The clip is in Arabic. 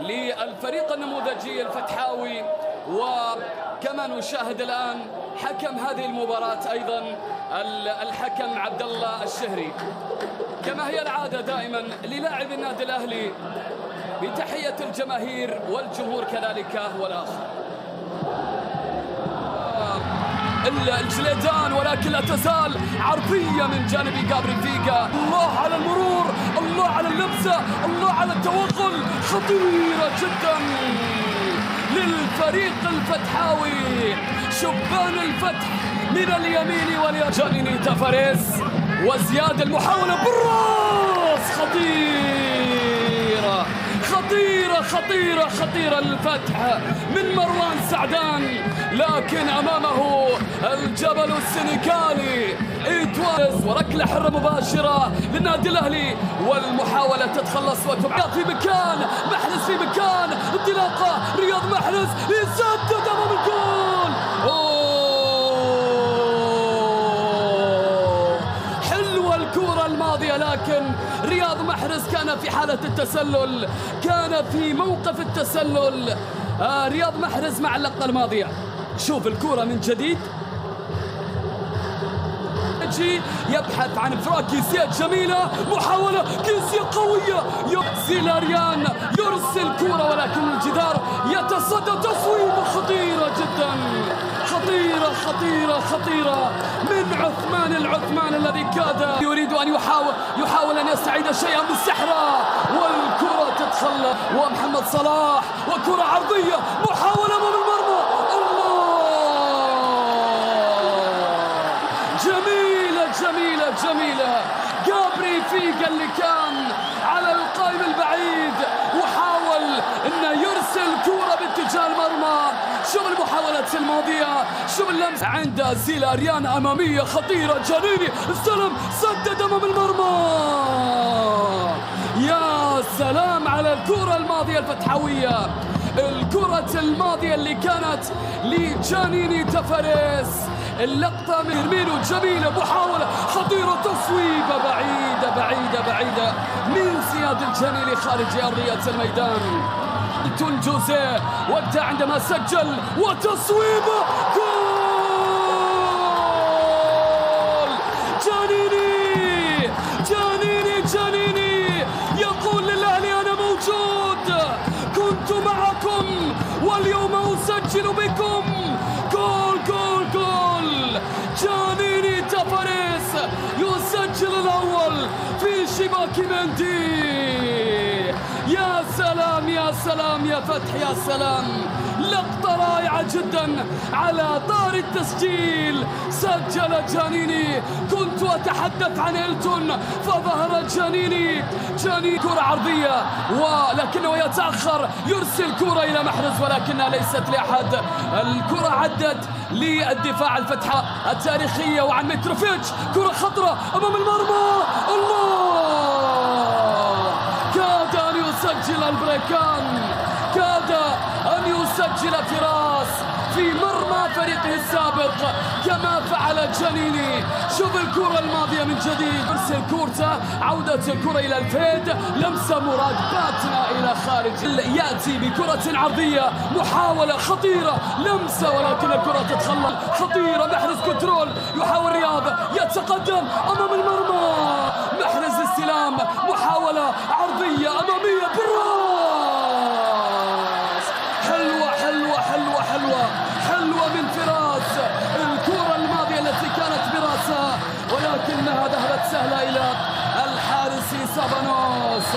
للفريق النموذجي الفتحاوي. وكما نشاهد الآن حكم هذه المباراة أيضا الحكم عبد الله الشهري، كما هي العادة دائما للاعب النادي الأهلي، بتحية الجماهير والجمهور كذلك والآخر. الجليدان، ولكن لا تزال عرضية من جانب جابري فيجا. الله على المرور، الله على اللمسة، الله على التوغل، خطيرة جدا للفريق الفتحاوي. شبان الفتح من اليمين واليسار. تافاريز وزياد المحاولة بالراس، خطيرة خطيرة خطيرة خطيرة للفتح من مروان سعدان، لكن أمامه الجبل السنغالي إيتواز. وركلة حرة مباشرة للنادي الأهلي، والمحاولة تتخلص وتبعد في مكان. محرز في مكان، انطلاقة رياض محرز يسدد أمام الجول. حلوة الكرة الماضية، لكن رياض محرز كان في حالة التسلل، كان في موقف التسلل. رياض محرز مع اللقطة الماضية. شوف الكرة من جديد، يبحث عن انفراد كيسية جميلة، محاولة كيسية قوية، زيلاريان يرسل كرة ولكن الجدار يتصدى، تصويبة خطيرة جدا، خطيرة خطيرة خطيرة من عثمان العثمان الذي كاد يريد أن يحاول أن يستعيد شيئا بالسحرة، والكرة تتخلى. ومحمد صلاح وكرة عرضية، محاولة أمام المرمى، جميلة جميلة. جابري فيجا اللي كان على القائم البعيد وحاول انه يرسل كرة باتجاه المرمى. شوف المحاولات الماضية، شوف اللمس عند زيلاريان أمامية خطيرة. جانيني استلم، سدد أمام المرمى. يا سلام على الكرة الماضية الفتحوية، الكرة الماضية اللي كانت لجانيني تافاريز. اللقطة من يرمينو جميلة، محاولة خطيرة، تصويبة بعيدة بعيدة بعيدة من زياد الجنيني خارج أرضية الميدان. جوزيه وقتها عندما سجل، وتصويبة جول. جانيني جانيني جانيني يقول للأهلي أنا موجود، كنت معكم واليوم أسجل بكم. جول جول جول. جانيني تافاريز يسجل الأول في شباك مندي. يا سلام يا سلام يا فتح، يا سلام، لقطة رائعة جدا على طار التسجيل. سجل جانيني، كنت أتحدث عن إلتون فظهر جانيني. كرة عرضية ولكنه يتأخر، يرسل كرة إلى محرز ولكنها ليست لأحد. الكرة عدت للدفاع الفتحة التاريخية وعن متروفيتش. كرة خطرة أمام المرمى، الله، كاد أن يسجل البريكان، كاد أن يسجل فراس في مرمى فريقه السابق كما فعل جانيني. شوف الكرة الماضية من جديد، يرسل كورته، عودة الكرة إلى الفيد، لمسة مراد باتنا إلى خارج، يأتي بكرة عرضية، محاولة خطيرة، لمسة ولكن الكرة تتخلى، خطيرة. محرز كنترول، يحاول رياض، يتقدم أمام المرمى. محرز استلام، محاولة عرضية أمامية بالراس، حلوة حلوة حلوة حلوة حلوة من فراس. الكرة الماضية التي كانت براسها ولكنها ذهبت سهلة إلى الحارس سابانوس.